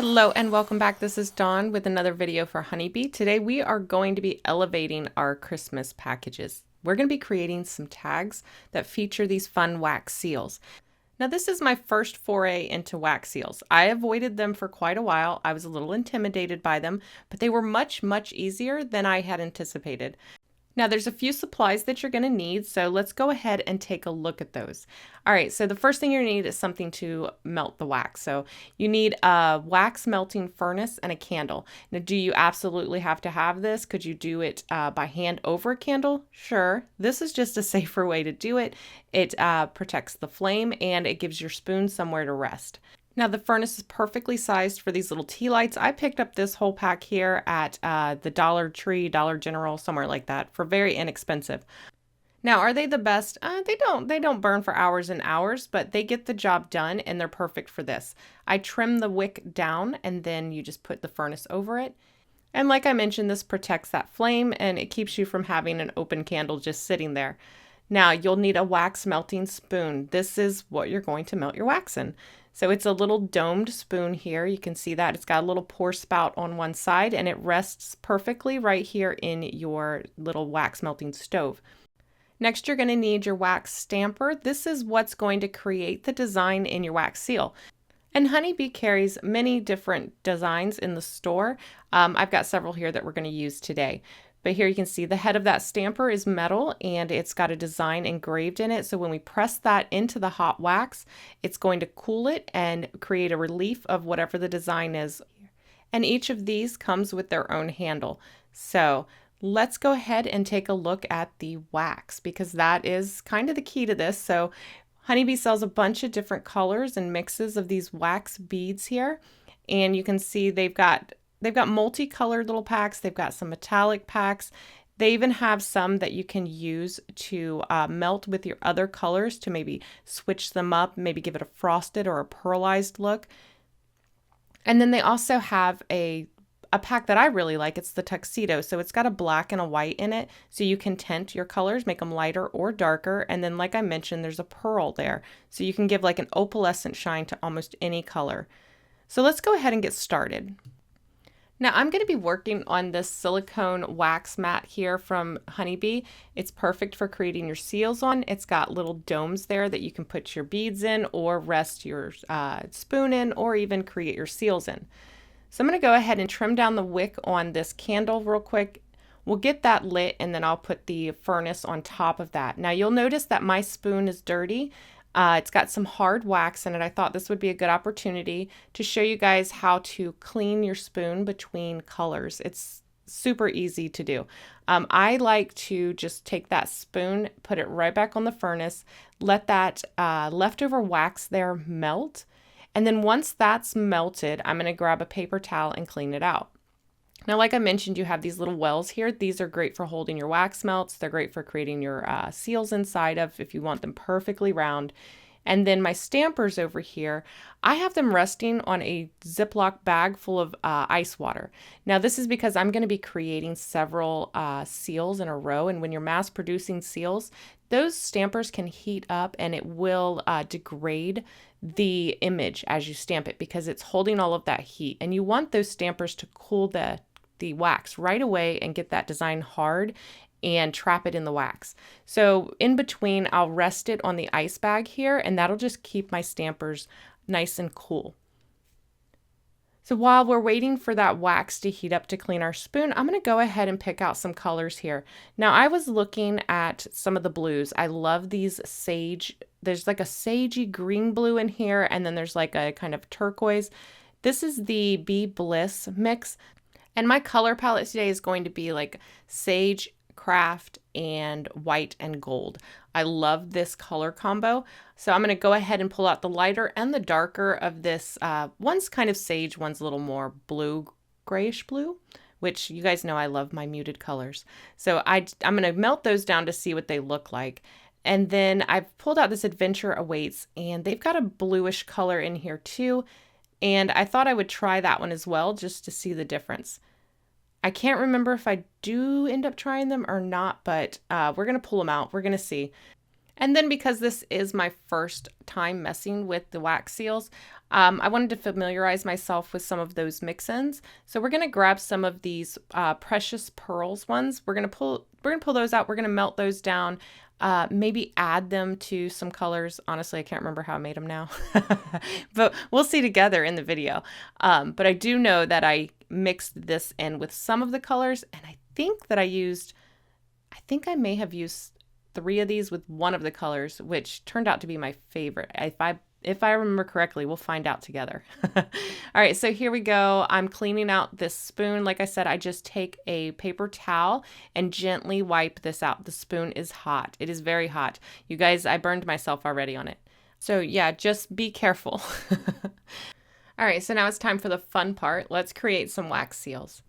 Hello and welcome back. This is Dawn with another video for Honeybee. Today we are going to be elevating our Christmas packages. We're going to be creating some tags that feature these fun wax seals. Now this is my first foray into wax seals. I avoided them for quite a while. I was a little intimidated by them, but they were much easier than I had anticipated. Now there's a few supplies that you're going to need, so let's go ahead and take a look at those. All right, so the first thing you need is something to melt the wax. So you need a wax melting furnace and a candle. Now, do you absolutely have to have this? Could you do it by hand over a candle? Sure. This is just a safer way to do it. It protects the flame and it gives your spoon somewhere to rest. Now the furnace is perfectly sized for these little tea lights. I picked up this whole pack here at the Dollar Tree, Dollar General, somewhere like that, for very inexpensive. Now, are they the best? They don't burn for hours and hours, but they get the job done and they're perfect for this. I trim the wick down and then you just put the furnace over it. And like I mentioned, this protects that flame and it keeps you from having an open candle just sitting there. Now you'll need a wax melting spoon. This is what you're going to melt your wax in. So it's a little domed spoon here. You can see that it's got a little pour spout on one side and it rests perfectly right here in your little wax melting stove. Next, you're going to need your wax stamper. This is what's going to create the design in your wax seal. And Honeybee carries many different designs in the store. I've got several here that we're going to use today. But here you can see the head of that stamper is metal and it's got a design engraved in it. So when we press that into the hot wax, it's going to cool it and create a relief of whatever the design is. And each of these comes with their own handle. So let's go ahead and take a look at the wax because that is kind of the key to this. So Honeybee sells a bunch of different colors and mixes of these wax beads here. And you can see they've got multicolored little packs. They've got some metallic packs. They even have some that you can use to melt with your other colors to maybe switch them up, maybe give it a frosted or a pearlized look. And then they also have a pack that I really like. It's the tuxedo. So it's got a black and a white in it. So you can tint your colors, make them lighter or darker. And then like I mentioned, there's a pearl there. So you can give like an opalescent shine to almost any color. So let's go ahead and get started. Now I'm going to be working on this silicone wax mat here from Honeybee. It's perfect for creating your seals on. It's got little domes there that you can put your beads in or rest your spoon in or even create your seals in. So I'm going to go ahead and trim down the wick on this candle real quick. We'll get that lit and then I'll put the furnace on top of that. Now you'll notice that my spoon is dirty. It's got some hard wax in it. I thought this would be a good opportunity to show you guys how to clean your spoon between colors. It's super easy to do. I like to just take that spoon, put it right back on the furnace, let that leftover wax there melt. And then once that's melted, I'm going to grab a paper towel and clean it out. Now, like I mentioned, you have these little wells here. These are great for holding your wax melts. They're great for creating your seals inside of if you want them perfectly round. And then my stampers over here, I have them resting on a Ziploc bag full of ice water. Now, this is because I'm going to be creating several seals in a row. And when you're mass producing seals, those stampers can heat up and it will degrade the image as you stamp it because it's holding all of that heat. And you want those stampers to cool the wax right away and get that design hard and trap it in the wax. So in between, I'll rest it on the ice bag here and that'll just keep my stampers nice and cool. So while we're waiting for that wax to heat up to clean our spoon, I'm going to go ahead and pick out some colors here. Now I was looking at some of the blues. I love these sage. There's like a sagey green blue in here and then there's like a kind of turquoise. This is the Be Bliss mix. And my color palette today is going to be like sage, craft, and white and gold. I love this color combo. So I'm going to go ahead and pull out the lighter and the darker of this. One's kind of sage, one's a little more blue, grayish blue, which you guys know I love my muted colors. So I'm going to melt those down to see what they look like. And then I've pulled out this Adventure Awaits and they've got a bluish color in here too. And I thought I would try that one as well just to see the difference. I can't remember if I do end up trying them or not, but we're going to pull them out. We're going to see. And then because this is my first time messing with the wax seals, I wanted to familiarize myself with some of those mix-ins. So we're going to grab some of these precious pearls ones. We're going to pull those out. We're going to melt those down. Maybe add them to some colors. Honestly, I can't remember how I made them now, but we'll see together in the video. But I do know that I mixed this in with some of the colors, and I think that I think I may have used 3 of these with one of the colors, which turned out to be my favorite. If I remember correctly, we'll find out together. All right, so here we go. I'm cleaning out this spoon. Like I said, I just take a paper towel and gently wipe this out. The spoon is hot. It is very hot. You guys, I burned myself already on it. So yeah, just be careful. All right, so now it's time for the fun part. Let's create some wax seals.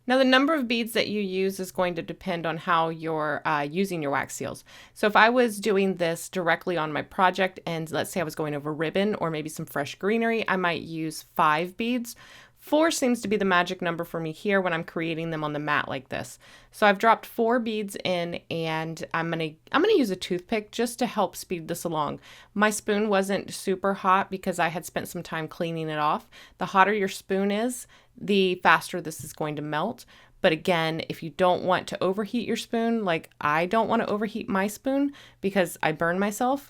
Now the number of beads that you use is going to depend on how you're using your wax seals. So if I was doing this directly on my project and let's say I was going over ribbon or maybe some fresh greenery, I might use 5 beads. 4 seems to be the magic number for me here when I'm creating them on the mat like this. So I've dropped 4 beads in and I'm gonna use a toothpick just to help speed this along. My spoon wasn't super hot because I had spent some time cleaning it off. The hotter your spoon is, the faster this is going to melt. But again, if you don't want to overheat your spoon, like I don't want to overheat my spoon because I burn myself,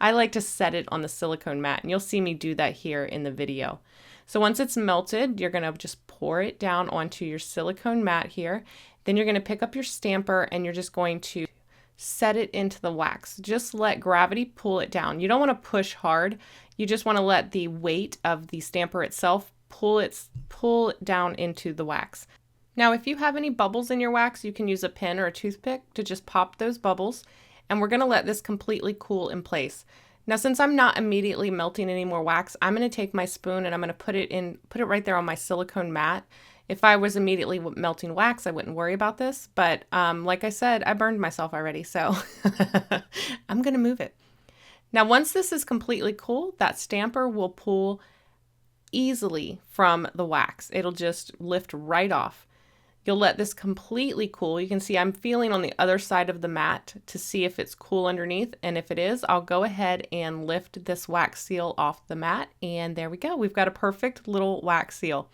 I like to set it on the silicone mat, and you'll see me do that here in the video. So once it's melted, you're going to just pour it down onto your silicone mat here. Then you're going to pick up your stamper and you're just going to set it into the wax. Just let gravity pull it down. You don't want to push hard. You just want to let the weight of the stamper itself pull it down into the wax. Now, if you have any bubbles in your wax, you can use a pin or a toothpick to just pop those bubbles. And we're going to let this completely cool in place. Now, since I'm not immediately melting any more wax, I'm going to take my spoon and I'm going to put it right there on my silicone mat. If I was immediately melting wax, I wouldn't worry about this. But like I said, I burned myself already, so I'm going to move it. Now, once this is completely cool, that stamper will pull easily from the wax. It'll just lift right off. You'll let this completely cool. You can see I'm feeling on the other side of the mat to see if it's cool underneath. And if it is, I'll go ahead and lift this wax seal off the mat. And there we go. We've got a perfect little wax seal.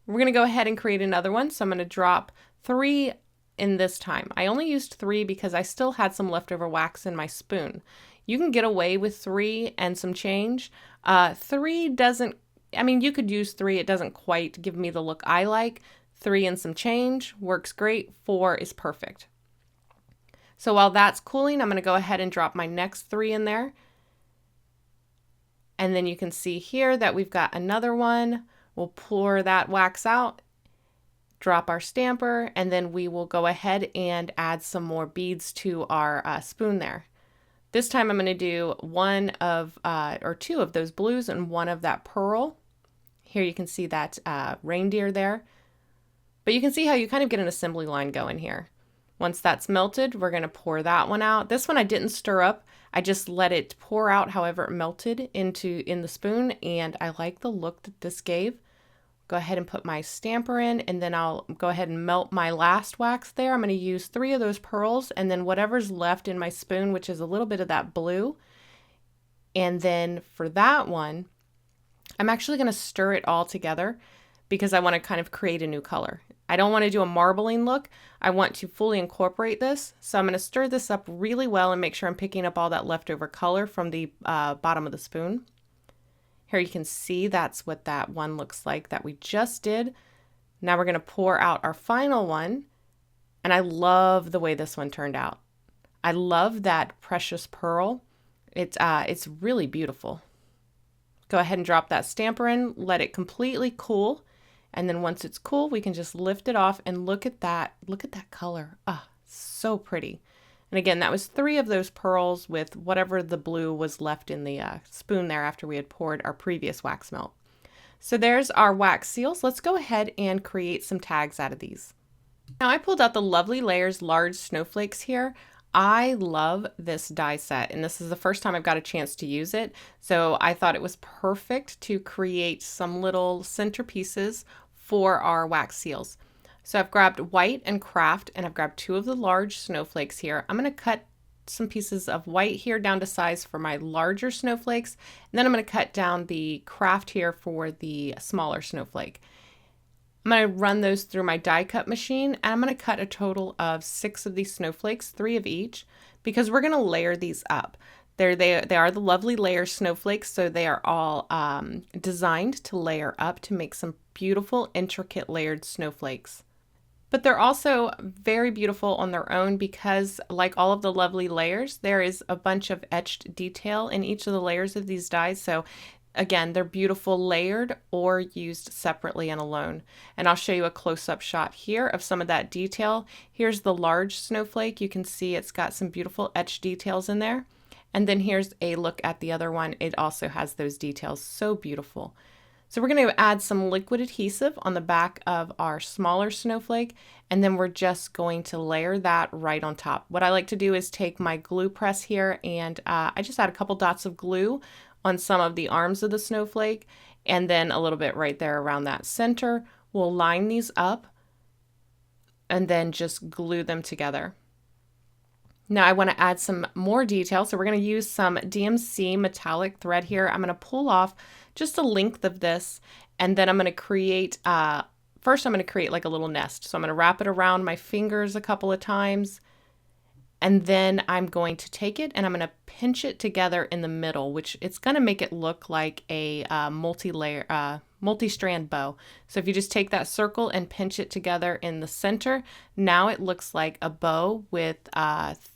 We're going to go ahead and create another one. So I'm going to drop 3 in this time. I only used 3 because I still had some leftover wax in my spoon. You can get away with 3 and some change. 3 doesn't, I mean, you could use 3. It doesn't quite give me the look I like. 3 and some change works great. 4 is perfect. So while that's cooling, I'm going to go ahead and drop my next 3 in there. And then you can see here that we've got another one. We'll pour that wax out, drop our stamper, and then we will go ahead and add some more beads to our spoon there. This time I'm going to do 1 of or 2 of those blues and 1 of that pearl. Here you can see that reindeer there. But you can see how you kind of get an assembly line going here. Once that's melted, we're going to pour that one out. This one I didn't stir up. I just let it pour out however it melted in the spoon, and I like the look that this gave. Go ahead and put my stamper in, and then I'll go ahead and melt my last wax there. I'm going to use 3 of those pearls, and then whatever's left in my spoon, which is a little bit of that blue. And then for that one, I'm actually going to stir it all together because I want to kind of create a new color. I don't want to do a marbling look. I want to fully incorporate this. So I'm going to stir this up really well and make sure I'm picking up all that leftover color from the bottom of the spoon. Here you can see that's what that one looks like that we just did. Now we're going to pour out our final one. And I love the way this one turned out. I love that precious pearl. It's really beautiful. Go ahead and drop that stamper in, let it completely cool. And then once it's cool, we can just lift it off and look at that color. Ah, so pretty. And again, that was 3 of those pearls with whatever the blue was left in the spoon there after we had poured our previous wax melt. So there's our wax seals. Let's go ahead and create some tags out of these. Now I pulled out the Lovely Layers large snowflakes here. I love this die set, and this is the first time I've got a chance to use it. So I thought it was perfect to create some little centerpieces for our wax seals. So I've grabbed white and craft, and I've grabbed 2 of the large snowflakes here. I'm going to cut some pieces of white here down to size for my larger snowflakes. And then I'm going to cut down the craft here for the smaller snowflake. I'm going to run those through my die cut machine, and I'm going to cut a total of 6 of these snowflakes, 3 of each, because we're going to layer these up. They are the lovely layer snowflakes, so they are all designed to layer up to make some beautiful, intricate layered snowflakes. But they're also very beautiful on their own because, like all of the lovely layers, there is a bunch of etched detail in each of the layers of these dies. So again, they're beautiful layered or used separately and alone. And I'll show you a close-up shot here of some of that detail. Here's the large snowflake. You can see it's got some beautiful etched details in there. And then here's a look at the other one. It also has those details. So beautiful. So we're going to add some liquid adhesive on the back of our smaller snowflake, and then we're just going to layer that right on top. What I like to do is take my glue press here, and I just add a couple dots of glue on some of the arms of the snowflake, and then a little bit right there around that center. We'll line these up and then just glue them together. Now I want to add some more detail, so we're going to use some DMC metallic thread here. I'm going to pull off just a length of this, and then I'm going to create, first I'm going to create like a little nest. So I'm going to wrap it around my fingers a couple of times, and then I'm going to take it and I'm going to pinch it together in the middle, which it's going to make it look like a multi-strand bow. So if you just take that circle and pinch it together in the center, now it looks like a bow with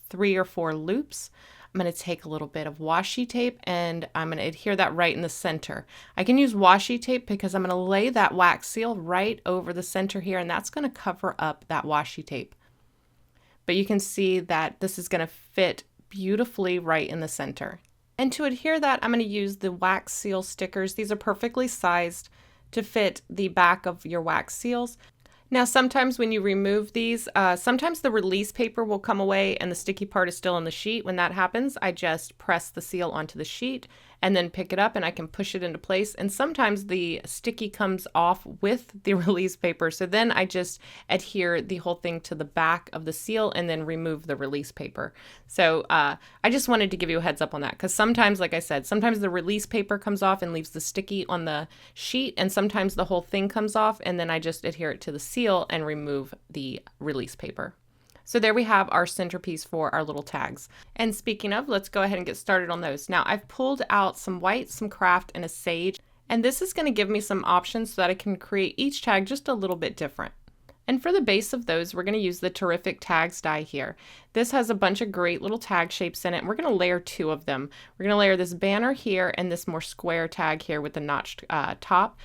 3 or 4 loops. I'm going to take a little bit of washi tape and I'm going to adhere that right in the center. I can use washi tape because I'm going to lay that wax seal right over the center here, and that's going to cover up that washi tape. But you can see that this is going to fit beautifully right in the center. And to adhere that, I'm going to use the wax seal stickers. These are perfectly sized to fit the back of your wax seals. Now, sometimes when you remove these, sometimes the release paper will come away and the sticky part is still on the sheet. When that happens, I just press the seal onto the sheet and then pick it up and I can push it into place. And sometimes the sticky comes off with the release paper. So then I just adhere the whole thing to the back of the seal and then remove the release paper. So I just wanted to give you a heads up on that, because sometimes, like I said, sometimes the release paper comes off and leaves the sticky on the sheet, and sometimes the whole thing comes off and then I just adhere it to the seal and remove the release paper. So there we have our centerpiece for our little tags. And speaking of, let's go ahead and get started on those. Now I've pulled out some white, some craft, and a sage, and this is going to give me some options so that I can create each tag just a little bit different. And for the base of those, we're going to use the Terrific Tags die here. This has a bunch of great little tag shapes in it, and we're going to layer 2 of them. We're going to layer this banner here and this more square tag here with the notched top.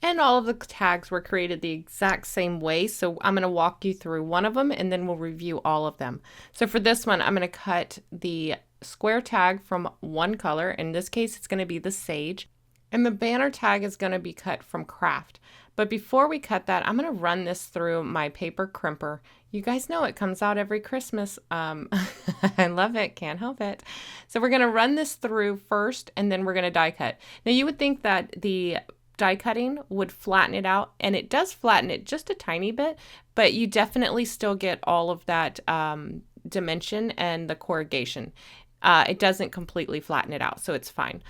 And all of the tags were created the exact same way, so I'm going to walk you through one of them and then we'll review all of them. So for this one, I'm going to cut the square tag from one color. In this case, it's going to be the sage. And the banner tag is going to be cut from craft. But before we cut that, I'm going to run this through my paper crimper. You guys know it comes out every Christmas. I love it, can't help it. So we're going to run this through first and then we're going to die cut. Now you would think that the die cutting would flatten it out, and it does flatten it just a tiny bit, but you definitely still get all of that dimension and the corrugation. It doesn't completely flatten it out, so it's fine.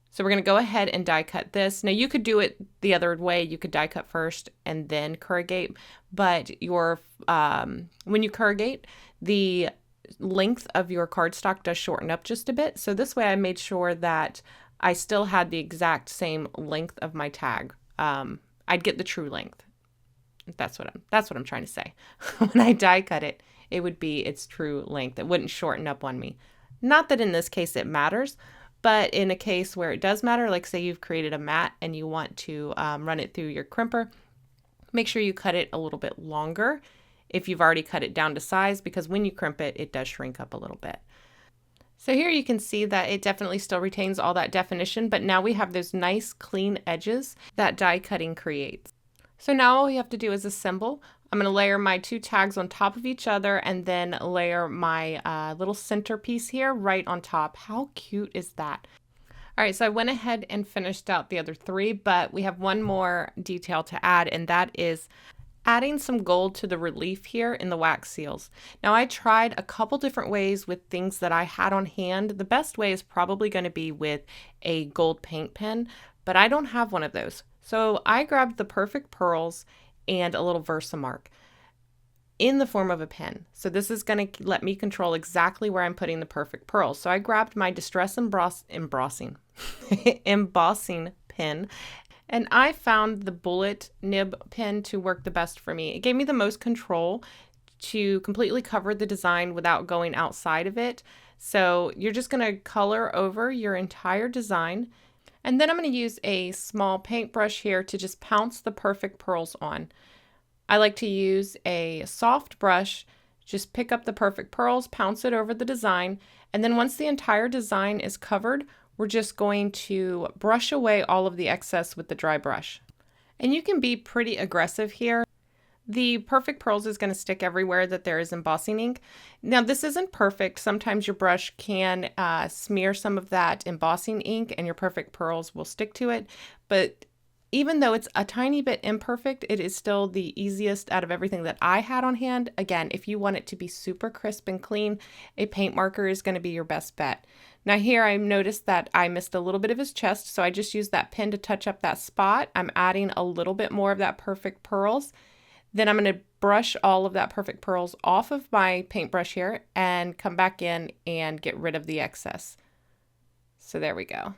So we're going to go ahead and die cut this. Now you could do it the other way. You could die cut first and then corrugate, but when you corrugate, the length of your cardstock does shorten up just a bit. So this way I made sure that I still had the exact same length of my tag. I'd get the true length. That's what I'm trying to say. When I die cut it, it would be its true length. It wouldn't shorten up on me. Not that in this case it matters, but in a case where it does matter, like say you've created a mat and you want to run it through your crimper, make sure you cut it a little bit longer if you've already cut it down to size, because when you crimp it, it does shrink up a little bit. So here you can see that it definitely still retains all that definition, but now we have those nice clean edges that die cutting creates. So now all we have to do is assemble. I'm going to layer my 2 tags on top of each other and then layer my little centerpiece here right on top. How cute is that? All right, so I went ahead and finished out the other 3, but we have one more detail to add, and that is adding some gold to the relief here in the wax seals. Now I tried a couple different ways with things that I had on hand. The best way is probably going to be with a gold paint pen, but I don't have one of those. So I grabbed the Perfect Pearls and a little Versamark in the form of a pen. So this is going to let me control exactly where I'm putting the Perfect Pearls. So I grabbed my Distress embossing pen, and I found the bullet nib pen to work the best for me. It gave me the most control to completely cover the design without going outside of it. So you're just going to color over your entire design. And then I'm going to use a small paintbrush here to just pounce the Perfect Pearls on. I like to use a soft brush, just pick up the Perfect Pearls, pounce it over the design, and then once the entire design is covered, we're just going to brush away all of the excess with the dry brush. And you can be pretty aggressive here. The Perfect Pearls is going to stick everywhere that there is embossing ink. Now this isn't perfect. Sometimes your brush can smear some of that embossing ink and your Perfect Pearls will stick to it. But even though it's a tiny bit imperfect, it is still the easiest out of everything that I had on hand. Again, if you want it to be super crisp and clean, a paint marker is going to be your best bet. Now here I noticed that I missed a little bit of his chest, so I just used that pen to touch up that spot. I'm adding a little bit more of that Perfect Pearls. Then I'm going to brush all of that Perfect Pearls off of my paintbrush here and come back in and get rid of the excess. So there we go.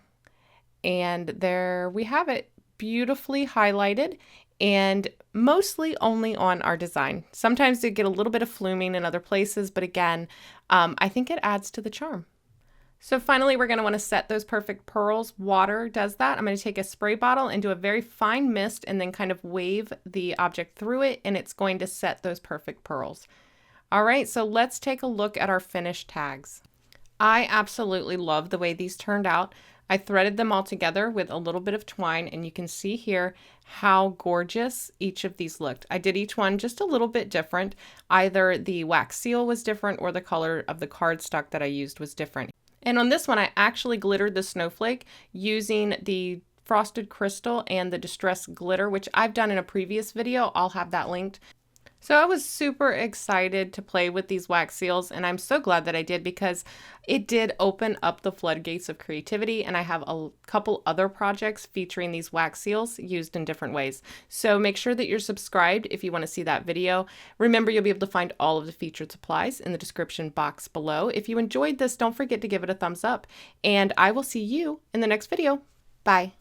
And there we have it, beautifully highlighted and mostly only on our design. Sometimes they get a little bit of fluming in other places, but again, I think it adds to the charm. So finally, we're going to want to set those Perfect Pearls. Water does that. I'm going to take a spray bottle and do a very fine mist and then kind of wave the object through it, and it's going to set those Perfect Pearls. All right, so let's take a look at our finished tags. I absolutely love the way these turned out. I threaded them all together with a little bit of twine, and you can see here how gorgeous each of these looked. I did each one just a little bit different. Either the wax seal was different or the color of the cardstock that I used was different. And on this one, I actually glittered the snowflake using the frosted crystal and the distress glitter, which I've done in a previous video. I'll have that linked. So I was super excited to play with these wax seals, and I'm so glad that I did because it did open up the floodgates of creativity, and I have a couple other projects featuring these wax seals used in different ways. So make sure that you're subscribed if you want to see that video. Remember, you'll be able to find all of the featured supplies in the description box below. If you enjoyed this, don't forget to give it a thumbs up, and I will see you in the next video. Bye.